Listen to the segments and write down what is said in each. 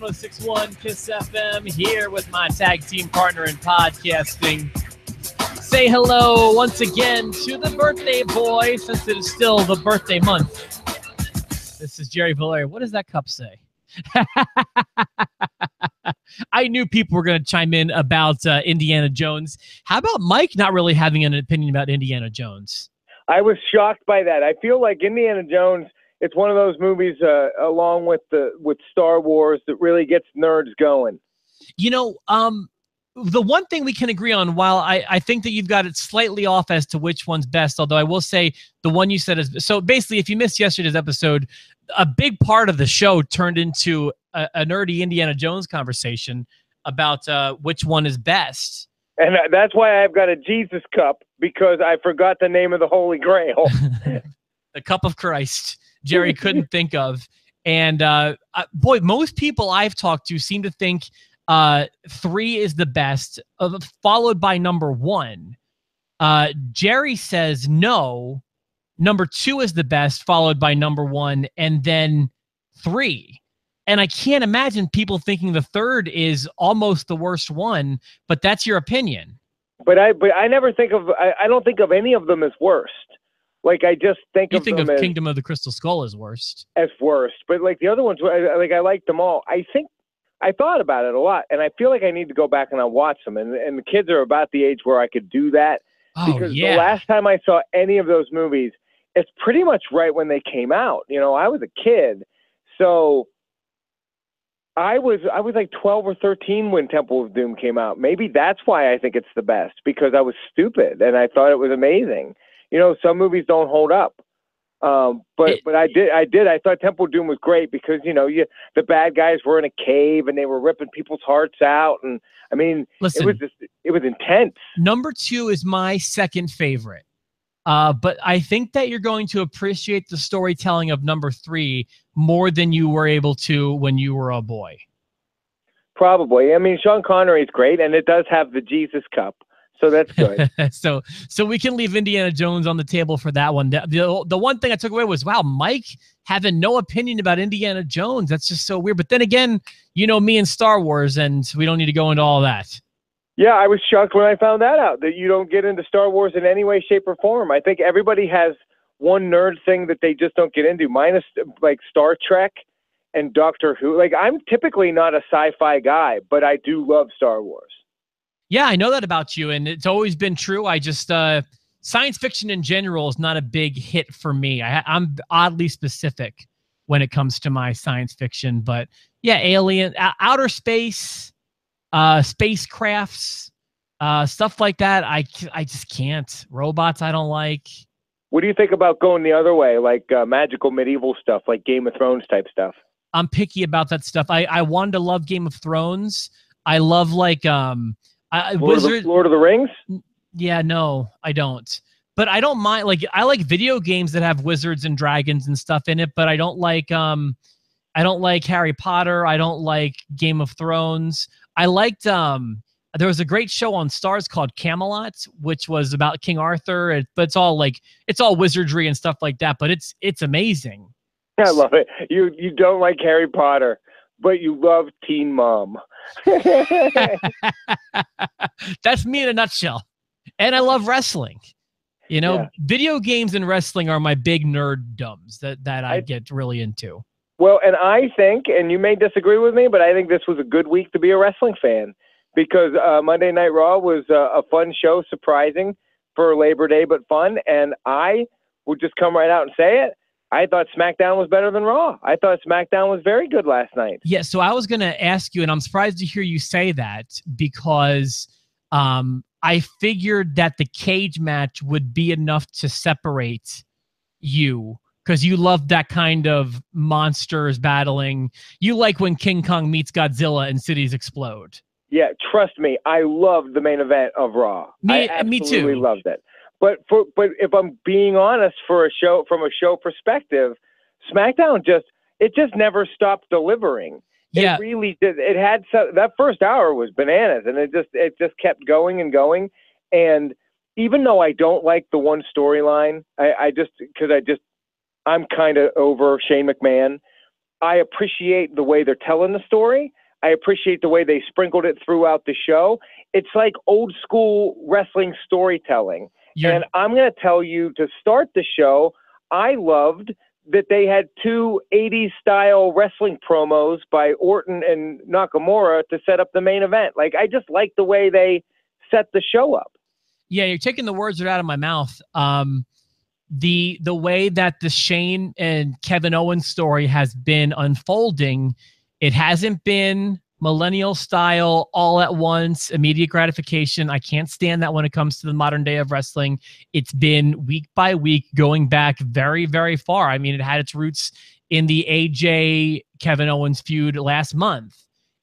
1061 KISS FM here with my tag team partner in podcasting. Say hello once again to the birthday boy, since it is still the birthday month. This is Jerry Valeria. What does that cup say? I knew people were going to chime in about Indiana Jones. How about Mike not really having an opinion about Indiana Jones? I was shocked by that. I feel like Indiana Jones, it's one of those movies along with Star Wars that really gets nerds going. You know, the one thing we can agree on, while I think that you've got it slightly off as to which one's best, although I will say the one you said is... So basically, if you missed yesterday's episode, a big part of the show turned into a nerdy Indiana Jones conversation about which one is best. And that's why I've got a Jesus cup, because I forgot the name of the Holy Grail. The cup of Christ, Jerry couldn't think of. And boy, most people I've talked to seem to think 3 is the best, followed by number 1. Jerry says no. Number 2 is the best, followed by number 1, and then 3. And I can't imagine people thinking the 3rd is almost the worst one, but that's your opinion. But I never think of, I don't think of any of them as worst. Like, I just think you of think them of as, Kingdom of the Crystal Skull as worst. As worst. But like the other ones, I liked them all. I think I thought about it a lot, and I feel like I need to go back and I'll watch them. And the kids are about the age where I could do that. Oh, because yeah. The last time I saw any of those movies, it's pretty much right when they came out. You know, I was a kid, so I was like 12 or 13 when Temple of Doom came out. Maybe that's why I think it's the best, because I was stupid and I thought it was amazing. You know, some movies don't hold up. But I did. I thought Temple of Doom was great because, you know, the bad guys were in a cave and they were ripping people's hearts out. And I mean, listen, it was intense. Number 2 is my second favorite. But I think that you're going to appreciate the storytelling of number 3 more than you were able to when you were a boy. Probably. I mean, Sean Connery is great, and it does have the Jesus cup, so that's good. so we can leave Indiana Jones on the table for that one. The one thing I took away was, wow, Mike having no opinion about Indiana Jones. That's just so weird. But then again, you know me and Star Wars, and we don't need to go into all that. Yeah, I was shocked when I found that out, that you don't get into Star Wars in any way, shape, or form. I think everybody has one nerd thing that they just don't get into, minus like Star Trek and Doctor Who. Like, I'm typically not a sci-fi guy, but I do love Star Wars. Yeah, I know that about you, and it's always been true. I just, science fiction in general is not a big hit for me. I'm oddly specific when it comes to my science fiction, but yeah, alien, outer space, spacecrafts, stuff like that. I just can't. Robots I don't like. What do you think about going the other way, like magical medieval stuff, like Game of Thrones type stuff? I'm picky about that stuff. I wanted to love Game of Thrones. I love like Lord of the Rings? Yeah, no, I don't. But I don't mind, like, I like video games that have wizards and dragons and stuff in it, but I don't like Harry Potter. I don't like Game of Thrones. I liked there was a great show on Starz called Camelot, which was about King Arthur. But it's all wizardry and stuff like that. But it's amazing. I love it. You don't like Harry Potter, but you love Teen Mom. That's me in a nutshell. And I love wrestling. You know, yeah. Video games and wrestling are my big nerddoms that I get really into. Well, and I think, and you may disagree with me, but I think this was a good week to be a wrestling fan, because Monday Night Raw was a fun show, surprising for Labor Day, but fun. And I would just come right out and say it. I thought SmackDown was better than Raw. I thought SmackDown was very good last night. Yeah, so I was going to ask you, and I'm surprised to hear you say that, because I figured that the cage match would be enough to separate you, because you love that kind of monsters battling. You like when King Kong meets Godzilla and cities explode. Yeah, trust me, I loved the main event of Raw. I absolutely loved it. But if I'm being honest, from a show perspective, SmackDown just never stopped delivering. Yeah. It really did. It had that first hour was bananas, and it just kept going and going. And even though I don't like the one storyline, I'm kind of over Shane McMahon. I appreciate the way they're telling the story. I appreciate the way they sprinkled it throughout the show. It's like old school wrestling storytelling. And I'm going to tell you, to start the show, I loved that they had two 80s style wrestling promos by Orton and Nakamura to set up the main event. Like, I just like the way they set the show up. Yeah, you're taking the words right out of my mouth. The way that the Shane and Kevin Owens story has been unfolding, it hasn't been millennial style, all at once, immediate gratification. I can't stand that when it comes to the modern day of wrestling. It's been week by week, going back very, very far. I mean, it had its roots in the AJ Kevin Owens feud last month,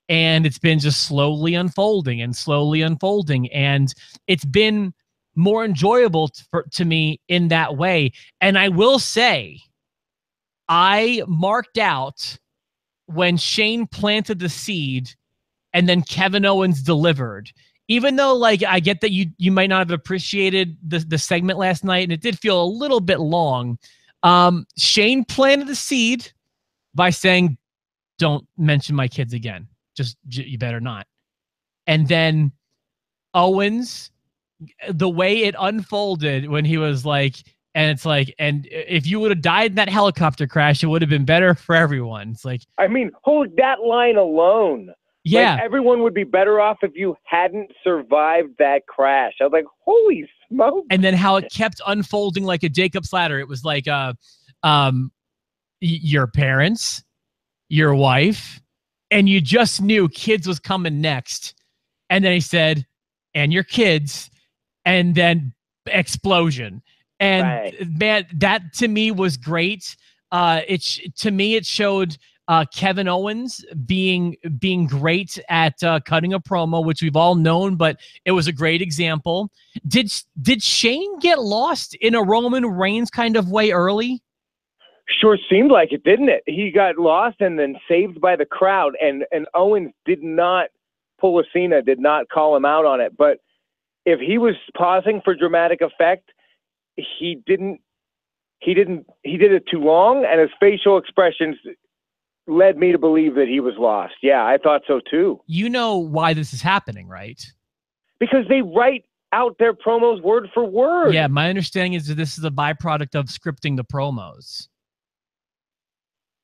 and it's been just slowly unfolding and slowly unfolding. And it's been more enjoyable to me in that way. And I will say, I marked out when Shane planted the seed and then Kevin Owens delivered. Even though, like, I get that you might not have appreciated the segment last night, and it did feel a little bit long. Shane planted the seed by saying, "Don't mention my kids again. Just, you better not." And then Owens, the way it unfolded when he was like, and it's like, and if you would have died in that helicopter crash, it would have been better for everyone. It's like, I mean, hold that line alone. Yeah. Like, everyone would be better off if you hadn't survived that crash. I was like, holy smoke. And then how it kept unfolding like a Jacob's ladder. It was like, your parents, your wife, and you just knew kids was coming next. And then he said, and your kids, and then explosion. And right. Man, that to me was great. To me, it showed Kevin Owens being great at cutting a promo, which we've all known, but it was a great example. Did Shane get lost in a Roman Reigns kind of way early? Sure seemed like it, didn't it? He got lost and then saved by the crowd, and Owens did not pull a Cena, did not call him out on it. But if he was pausing for dramatic effect, he did it too long, and his facial expressions led me to believe that he was lost. Yeah, I thought so too. You know why this is happening, right? Because they write out their promos word for word. Yeah, my understanding is that this is a byproduct of scripting the promos.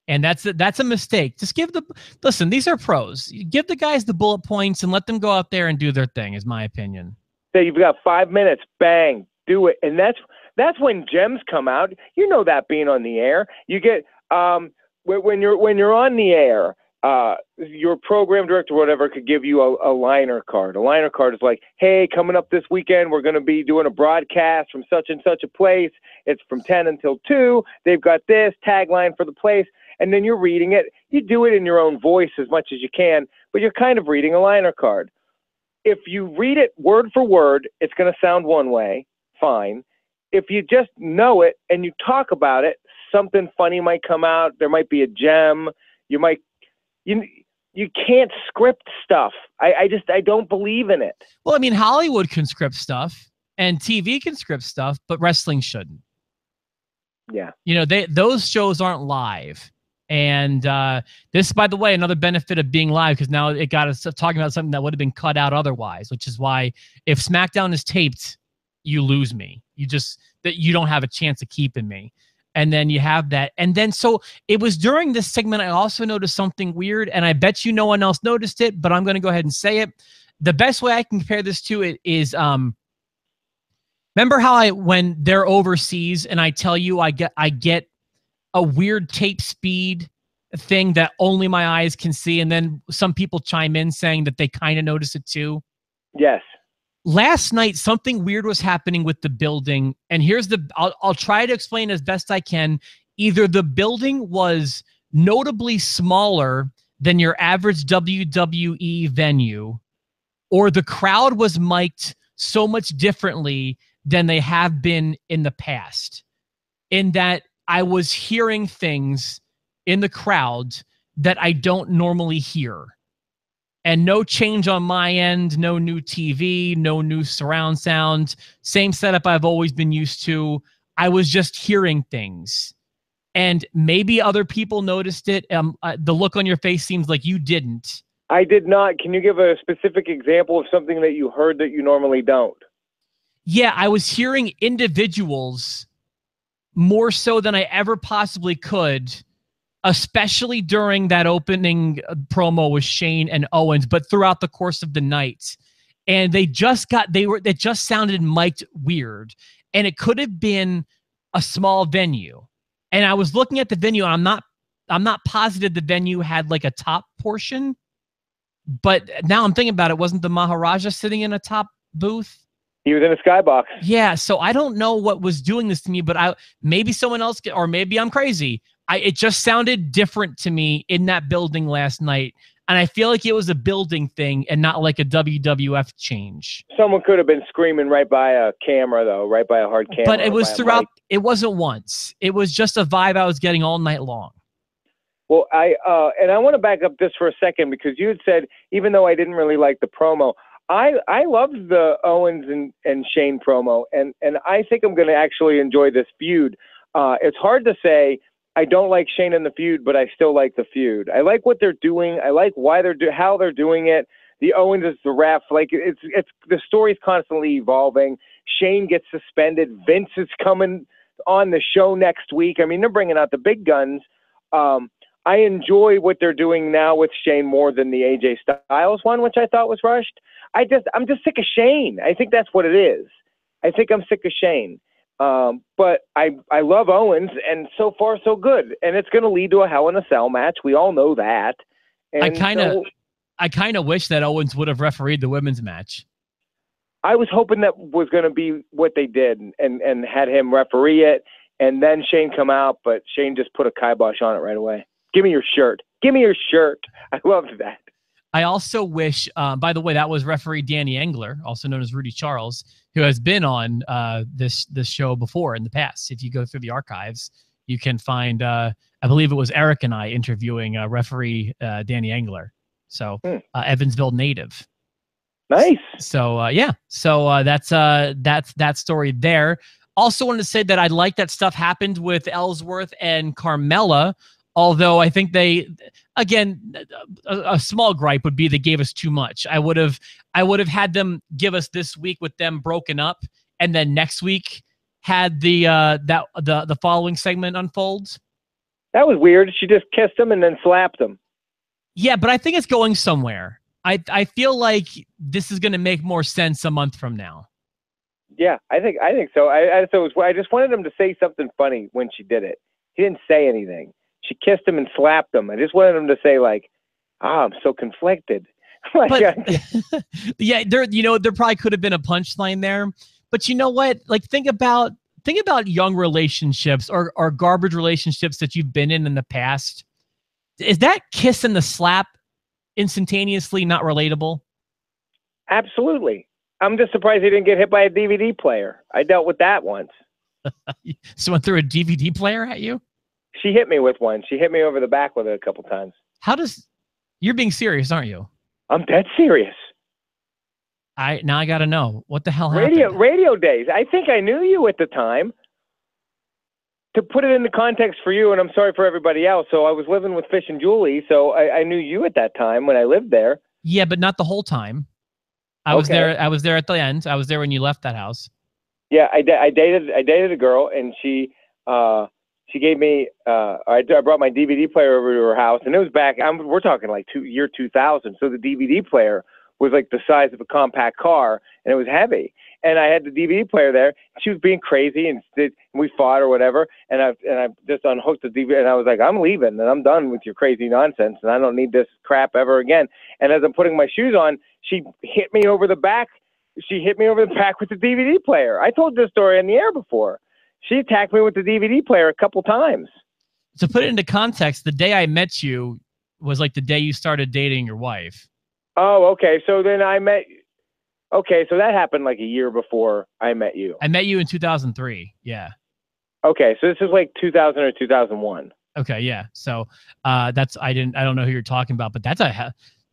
And that's a mistake. Just listen, these are pros. You give the guys the bullet points and let them go out there and do their thing, is my opinion. So you've got 5 minutes, bang, do it. And that's when gems come out. You know that, being on the air. You get when you're on the air, your program director or whatever could give you a liner card. A liner card is like, hey, coming up this weekend, we're going to be doing a broadcast from such and such a place. It's from 10 until 2. They've got this tagline for the place. And then you're reading it. You do it in your own voice as much as you can, but you're kind of reading a liner card. If you read it word for word, it's going to sound one way, fine. If you just know it and you talk about it, something funny might come out. There might be a gem. You can't script stuff. I don't believe in it. Well, I mean, Hollywood can script stuff and TV can script stuff, but wrestling shouldn't. Yeah. You know, those shows aren't live. And this, by the way, another benefit of being live, because now it got us talking about something that would have been cut out otherwise, which is why if SmackDown is taped, you lose me. You don't have a chance of keeping me. And then you have that. And then, so it was during this segment, I also noticed something weird, and I bet you no one else noticed it, but I'm going to go ahead and say it. The best way I can compare this to it is, remember how when they're overseas and I tell you I get a weird tape speed thing that only my eyes can see, and then some people chime in saying that they kind of notice it too? Yes. Last night, something weird was happening with the building, and I'll try to explain as best I can. Either the building was notably smaller than your average WWE venue, or the crowd was mic'd so much differently than they have been in the past, in that I was hearing things in the crowd that I don't normally hear. And no change on my end, no new TV, no new surround sound, same setup I've always been used to. I was just hearing things. and maybe other people noticed it. The look on your face seems like you didn't. I did not. Can you give a specific example of something that you heard that you normally don't? Yeah, I was hearing individuals more so than I ever possibly could, especially during that opening promo with Shane and Owens, but throughout the course of the night. And they just sounded mic'd weird. And it could have been a small venue. And I was looking at the venue, and I'm not positive the venue had like a top portion. But now I'm thinking about it, wasn't the Maharaja sitting in a top booth? He was in a skybox. Yeah, so I don't know what was doing this to me, but maybe someone else, or maybe I'm crazy. It just sounded different to me in that building last night, and I feel like it was a building thing and not like a WWF change. Someone could have been screaming right by a camera, though, right by a hard camera. But it was throughout. It wasn't once. It was just a vibe I was getting all night long. Well, I want to back up this for a second, because you had said, even though I didn't really like the promo, I loved the Owens and Shane promo, and I think I'm going to actually enjoy this feud. It's hard to say I don't like Shane in the feud, but I still like the feud. I like what they're doing. I like why how they're doing it. The Owens is the ref. Like it's the story's constantly evolving. Shane gets suspended. Vince is coming on the show next week. I mean, they're bringing out the big guns. I enjoy what they're doing now with Shane more than the AJ Styles one, which I thought was rushed. I'm just sick of Shane. I think that's what it is. I think I'm sick of Shane. But I love Owens, and so far so good. And it's going to lead to a Hell in a Cell match. We all know that. And I kind of wish that Owens would have refereed the women's match. I was hoping that was going to be what they did, and had him referee it, and then Shane come out, but Shane just put a kibosh on it right away. Give me your shirt. Give me your shirt. I loved that. I also wish, by the way, that was referee Danny Engler, also known as Rudy Charles, who has been on this show before in the past. If you go through the archives, you can find, I believe it was Eric and I interviewing referee Danny Engler. So Evansville native. Nice. So yeah. So that's that story there. Also wanted to say that I like that stuff happened with Ellsworth and Carmella. Although I think they, again, a small gripe would be they gave us too much. I would have had them give us this week with them broken up, and then next week had the following segment unfolds. That was weird. She just kissed him and then slapped him. Yeah, but I think it's going somewhere. I feel like this is going to make more sense a month from now. Yeah, I think so. I just wanted him to say something funny when she did it. He didn't say anything. She kissed him and slapped him. I just wanted him to say, like, I'm so conflicted. Yeah, there probably could have been a punchline there. But you know what? Like, think about young relationships or garbage relationships that you've been in the past. Is that kiss and the slap instantaneously not relatable? Absolutely. I'm just surprised he didn't get hit by a DVD player. I dealt with that once. Someone threw a DVD player at you? She hit me with one. She hit me over the back with it a couple times. You're being serious, aren't you? I'm dead serious. Now I got to know. What the hell happened? Radio days. I think I knew you at the time. To put it into context for you, and I'm sorry for everybody else, so I was living with Fish and Julie, so I knew you at that time when I lived there. Yeah, but not the whole time. I was there at the end. I was there when you left that house. Yeah, I dated a girl, and she gave me. I brought my DVD player over to her house, and it was back. We're talking like year 2000. So the DVD player was like the size of a compact car, and it was heavy. And I had the DVD player there. She was being crazy, and we fought or whatever. And I just unhooked the DVD, and I was like, I'm leaving, and I'm done with your crazy nonsense, and I don't need this crap ever again. And as I'm putting my shoes on, she hit me over the back. She hit me over the back with the DVD player. I told this story on the air before. She attacked me with the DVD player a couple times. To put it into context, the day I met you was like the day you started dating your wife. Oh, okay. So then okay, so that happened like a year before I met you. I met you in 2003. Yeah. Okay, so this is like 2000 or 2001. Okay, yeah. So I don't know who you're talking about, but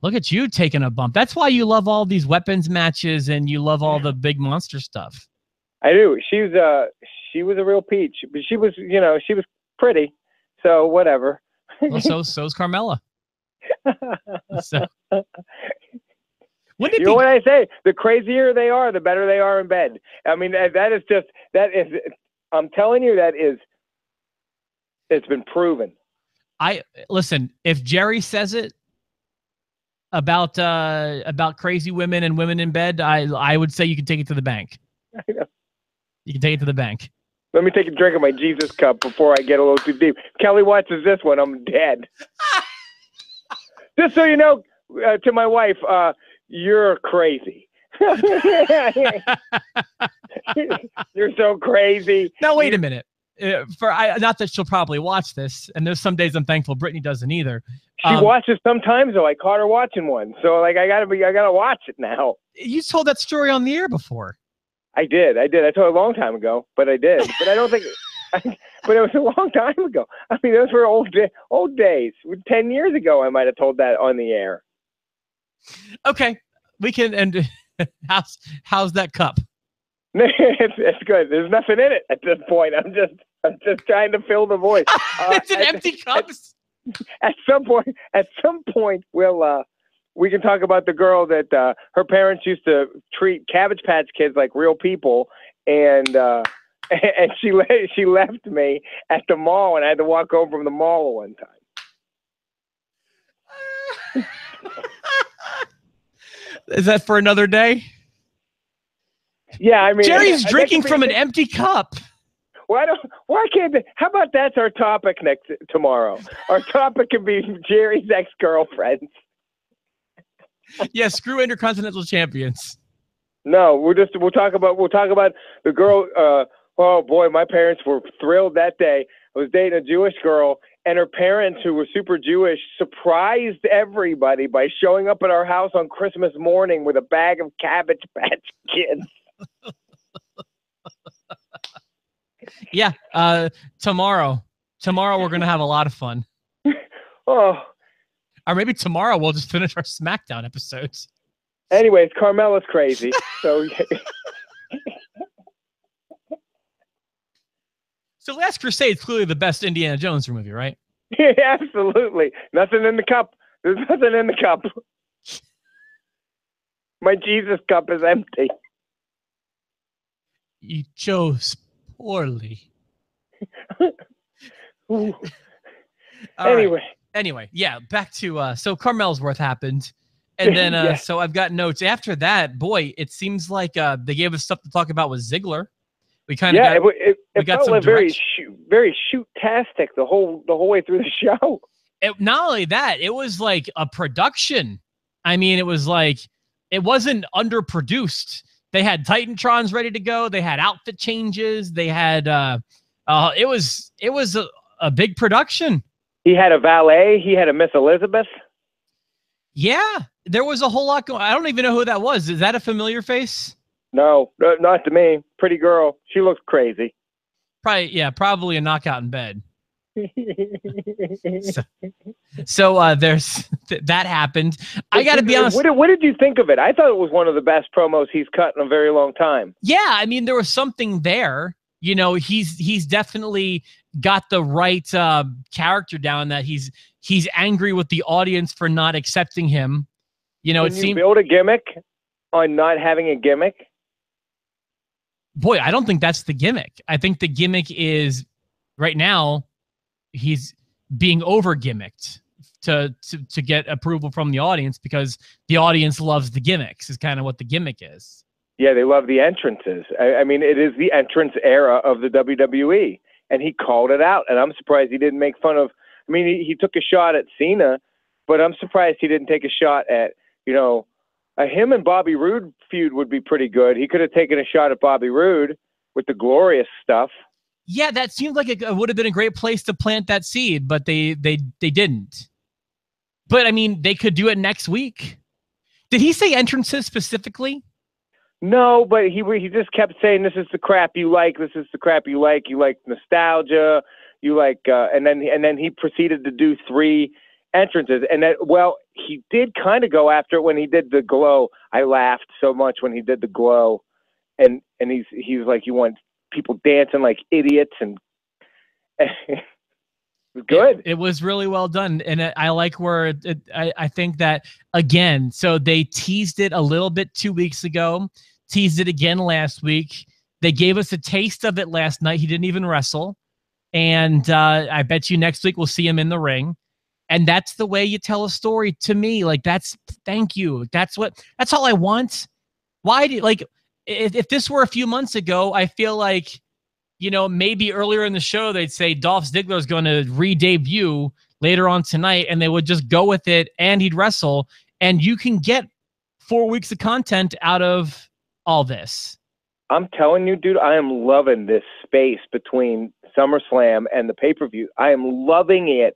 look at you taking a bump. That's why you love all these weapons matches and you love all the big monster stuff. I do. She was a real peach, but she was pretty. So whatever. Well, so's Carmella. So, wouldn't it You know be? what I say? The crazier they are, the better they are in bed. I mean, that is. I'm telling you, it's been proven. Listen. If Jerry says it about crazy women and women in bed, I would say you can take it to the bank. I know. You can take it to the bank. Let me take a drink of my Jesus cup before I get a little too deep. Kelly watches this one, I'm dead. Just so you know, to my wife, you're crazy. You're so crazy. Now wait a minute. Not that she'll probably watch this, and there's some days I'm thankful Brittany doesn't either. She watches sometimes though. I caught her watching one, so like I gotta watch it now. You told that story on the air before. I did. I told it a long time ago, but I did. But I don't think. But it was a long time ago. I mean, those were old days. 10 years ago, I might have told that on the air. Okay, we can. And how's that cup? It's good. There's nothing in it at this point. I'm just trying to fill the void. It's an empty cup. At some point, we can talk about the girl that her parents used to treat Cabbage Patch Kids like real people, and she left me at the mall, and I had to walk home from the mall one time. Is that for another day? Yeah, I mean, Jerry's drinking from an empty cup. Why can't they? How about that's our topic tomorrow? Our topic can be Jerry's ex-girlfriends. Yeah, screw Intercontinental Champions. No, we'll talk about the girl. Oh boy, my parents were thrilled that day. I was dating a Jewish girl, and her parents, who were super Jewish, surprised everybody by showing up at our house on Christmas morning with a bag of Cabbage Patch Kids. Yeah, tomorrow we're gonna have a lot of fun. Oh, or maybe tomorrow we'll just finish our SmackDown episodes. Anyways, Carmella's crazy, so. So Last Crusade is clearly the best Indiana Jones movie, right? Yeah, absolutely. Nothing in the cup. There's nothing in the cup. My Jesus cup is empty. You chose poorly. Anyway, yeah, back to so Carmelsworth happened. And then Yeah. So I've got notes. After that, boy, it seems like they gave us stuff to talk about with Ziggler. We kind of it felt like very shoot-tastic the whole way through the show. Not only that, it was like a production. I mean, it was like it wasn't underproduced. They had Titantrons ready to go. They had outfit changes. They had it was a big production. He had a valet. He had a Miss Elizabeth. Yeah, there was a whole lot going. I don't even know who that was. Is that a familiar face? No, not to me. Pretty girl. She looks crazy. Probably a knockout in bed. So there's that happened. I got to be honest. What did you think of it? I thought it was one of the best promos he's cut in a very long time. Yeah, I mean there was something there. You know, he's definitely got the right character down. That he's angry with the audience for not accepting him. You know, Can you build a gimmick on not having a gimmick? Boy, I don't think that's the gimmick. I think the gimmick is right now he's being over gimmicked to get approval from the audience because the audience loves the gimmicks is kind of what the gimmick is. Yeah, they love the entrances. I mean, it is the entrance era of the WWE, and he called it out, and I'm surprised he didn't make fun of. I mean, he took a shot at Cena, but I'm surprised he didn't take a shot at, him and Bobby Roode feud would be pretty good. He could have taken a shot at Bobby Roode with the glorious stuff. Yeah, that seemed like it would have been a great place to plant that seed, but they didn't. But I mean, they could do it next week. Did he say entrances specifically? No, but he just kept saying, "This is the crap you like. This is the crap you like. You like nostalgia. You like," and then he proceeded to do 3 entrances, and he did kind of go after it when he did the glow. I laughed so much when he did the glow, and he's like, "You want people dancing like idiots," and Good. It was really well done, and I like where I think that again. So they teased it a little bit 2 weeks ago, teased it again last week. They gave us a taste of it last night. He didn't even wrestle, and I bet you next week we'll see him in the ring. And that's the way you tell a story to me. Like thank you. That's all I want. Why do like if this were a few months ago, I feel like, maybe earlier in the show, they'd say Dolph Ziggler is going to re-debut later on tonight, and they would just go with it, and he'd wrestle, and you can get 4 weeks of content out of all this. I'm telling you, dude, I am loving this space between SummerSlam and the pay-per-view. I am loving it.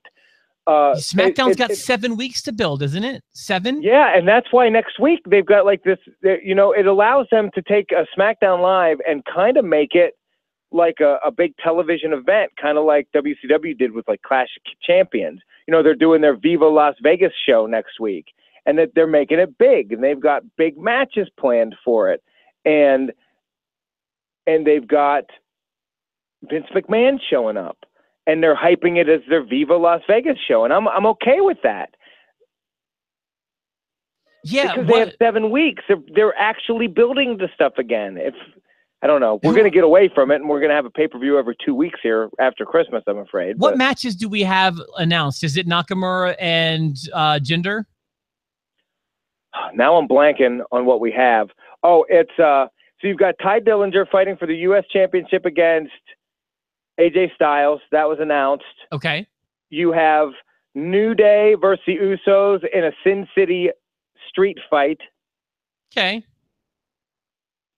SmackDown's got 7 weeks to build, isn't it? 7? Yeah, and that's why next week they've got like this, it allows them to take a SmackDown Live and kind of make it like a big television event, kind of like WCW did with like Clash of Champions. They're doing their Viva Las Vegas show next week, and that they're making it big, and they've got big matches planned for it, and they've got Vince McMahon showing up, and they're hyping it as their Viva Las Vegas show, and I'm okay with that. Yeah, because they have 7 weeks. They're actually building the stuff again. I don't know. We're going to get away from it, and we're going to have a pay-per-view every 2 weeks here after Christmas, I'm afraid. What matches do we have announced? Is it Nakamura and Jinder? Now I'm blanking on what we have. Oh, it's so you've got Ty Dillinger fighting for the U.S. Championship against AJ Styles. That was announced. Okay. You have New Day versus the Usos in a Sin City street fight. Okay.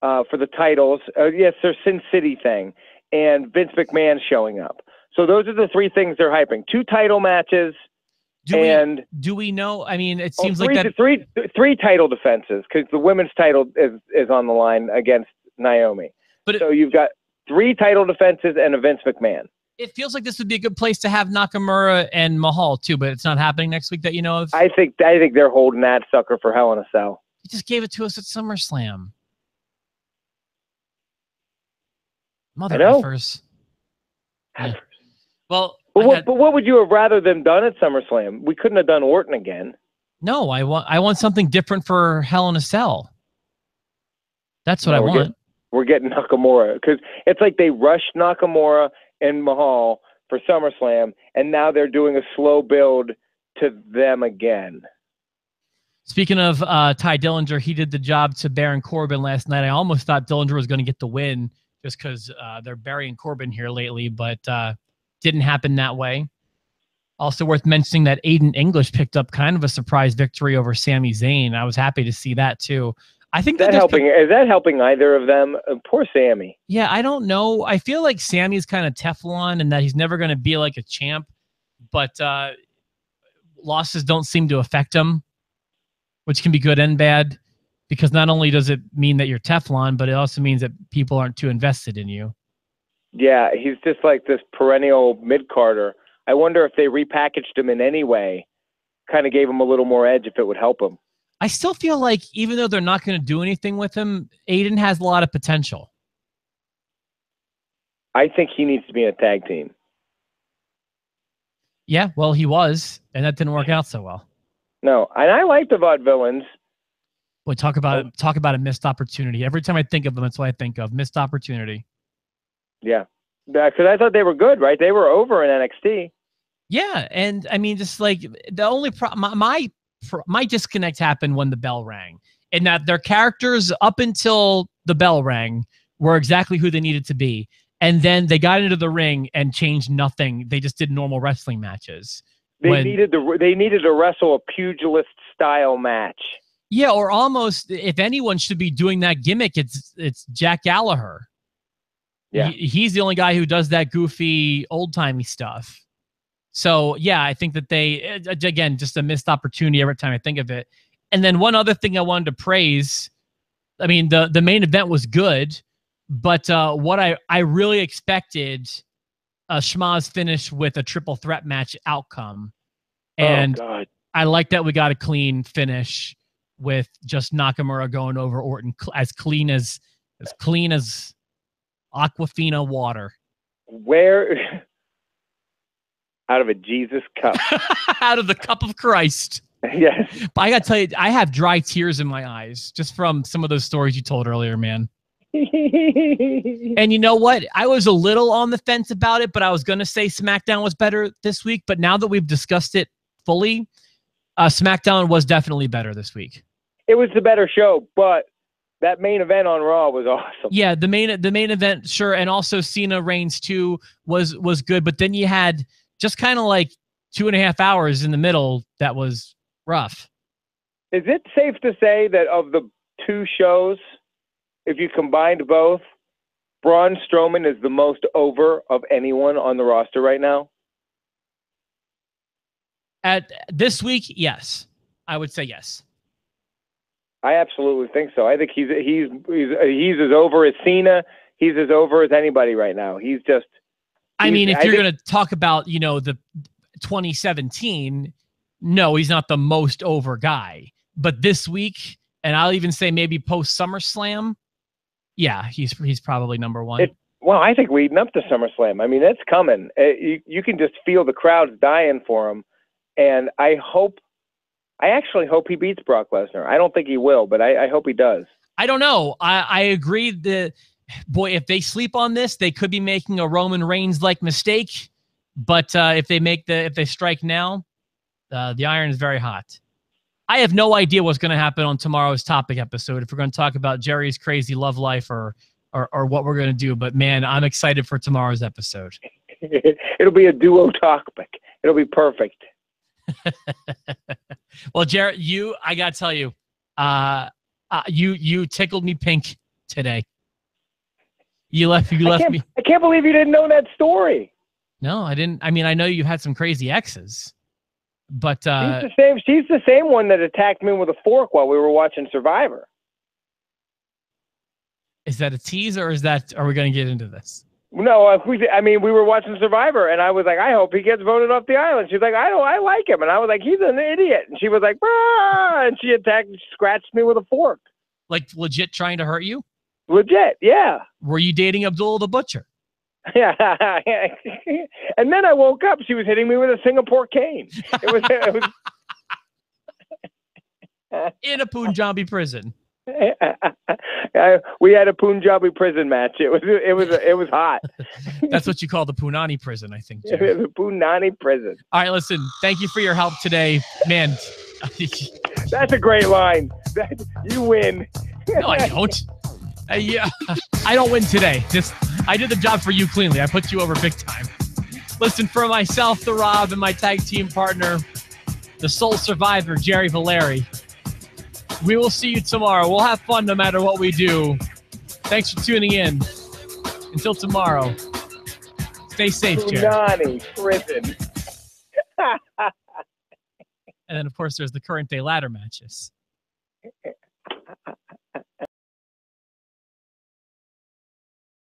For the titles. Yes, their Sin City thing. And Vince McMahon showing up. So those are the 3 things they're hyping. 2 title matches. Do we know? I mean, it seems like that. Three title defenses, because the women's title is on the line against Naomi. So you've got 3 title defenses and a Vince McMahon. It feels like this would be a good place to have Nakamura and Mahal too, but it's not happening next week that you know of. I think they're holding that sucker for Hell in a Cell. He just gave it to us at SummerSlam. Mother effers. Yeah. Well, but what would you have rather than done at SummerSlam? We couldn't have done Orton again. No, I want something different for Hell in a Cell. That's what I want. We're getting Nakamura, because it's like they rushed Nakamura and Mahal for SummerSlam, and now they're doing a slow build to them again. Speaking of Ty Dillinger, he did the job to Baron Corbin last night. I almost thought Dillinger was going to get the win just because they're burying Corbin here lately, but didn't happen that way. Also worth mentioning that Aiden English picked up kind of a surprise victory over Sami Zayn. I was happy to see that too. I think is that helping either of them? Poor Sammy. Yeah, I don't know. I feel like Sammy's kind of Teflon and that he's never going to be like a champ, but losses don't seem to affect him, which can be good and bad, because not only does it mean that you're Teflon, but it also means that people aren't too invested in you. Yeah, he's just like this perennial mid-carder. I wonder if they repackaged him in any way, kind of gave him a little more edge if it would help him. I still feel like even though they're not going to do anything with him, Aiden has a lot of potential. I think he needs to be in a tag team. Yeah, well, he was, and that didn't work out so well. No, and I like the Vaudevillains. Boy, talk about a missed opportunity. Every time I think of them, that's what I think of. Missed opportunity. Yeah, because I thought they were good, right? They were over in NXT. Yeah, and I mean, just like the only my disconnect happened when the bell rang, and that their characters up until the bell rang were exactly who they needed to be, and then they got into the ring and changed nothing. They just did normal wrestling matches. They needed to wrestle a pugilist style match. Yeah, or almost, if anyone should be doing that gimmick, it's Jack Gallagher. Yeah, he's the only guy who does that goofy old timey stuff. So, yeah, I think that they, again, just a missed opportunity every time I think of it. And then one other thing I wanted to praise, I mean, the main event was good, but what I really expected a schmaz finish with a triple threat match outcome. And I like that we got a clean finish with just Nakamura going over Orton as clean as Aquafina water. Where... out of a Jesus cup. Out of the cup of Christ. Yes. But I got to tell you, I have dry tears in my eyes just from some of those stories you told earlier, man. And you know what? I was a little on the fence about it, but I was going to say SmackDown was better this week. But now that we've discussed it fully, SmackDown was definitely better this week. It was the better show, but that main event on Raw was awesome. Yeah, the main event, sure, and also Cena Reigns 2 was good, but then you had just kind of like 2.5 hours in the middle that was rough. Is it safe to say that of the two shows, if you combined both, Braun Strowman is the most over of anyone on the roster right now? At this week, yes. I would say yes. I absolutely think so. I think he's as over as Cena. He's as over as anybody right now. He's just. I mean, if you're going to talk about, the 2017, no, he's not the most over guy. But this week, and I'll even say maybe post SummerSlam, yeah, he's probably number one. Well, I think leading up to SummerSlam, I mean, it's coming. You can just feel the crowds dying for him, and I actually hope he beats Brock Lesnar. I don't think he will, but I hope he does. I don't know. I agree that, boy, if they sleep on this, they could be making a Roman Reigns-like mistake. But if they strike now, the iron is very hot. I have no idea what's going to happen on tomorrow's topic episode, if we're going to talk about Jerry's crazy love life or what we're going to do. But, man, I'm excited for tomorrow's episode. It'll be a duo topic. It'll be perfect. Well, Jared, I got to tell you, you tickled me pink today. You left me. I can't believe you didn't know that story. No, I didn't. I mean, I know you had some crazy exes, but she's the same one that attacked me with a fork while we were watching Survivor. Is that a tease, or are we going to get into this? No, we were watching Survivor, and I was like, I hope he gets voted off the island. She's like, I like him. And I was like, he's an idiot. And she was like, ah! And she scratched me with a fork. Like, legit trying to hurt you? Legit, yeah. Were you dating Abdullah the Butcher? Yeah. And then I woke up, she was hitting me with a Singapore cane. It was in a Punjabi prison. We had a Punjabi prison match. It was hot. That's what you call the Punani prison, I think. It was a Punani prison. All right, listen. Thank you for your help today, man. That's a great line. You win. No, I don't. Yeah, I don't win today. I did the job for you cleanly. I put you over big time. Listen, for myself, the Rob, and my tag team partner, the sole survivor, Jerry Valeri. We will see you tomorrow. We'll have fun no matter what we do. Thanks for tuning in. Until tomorrow, stay safe, Jerry. Punani prison. And then, of course, there's the current day ladder matches.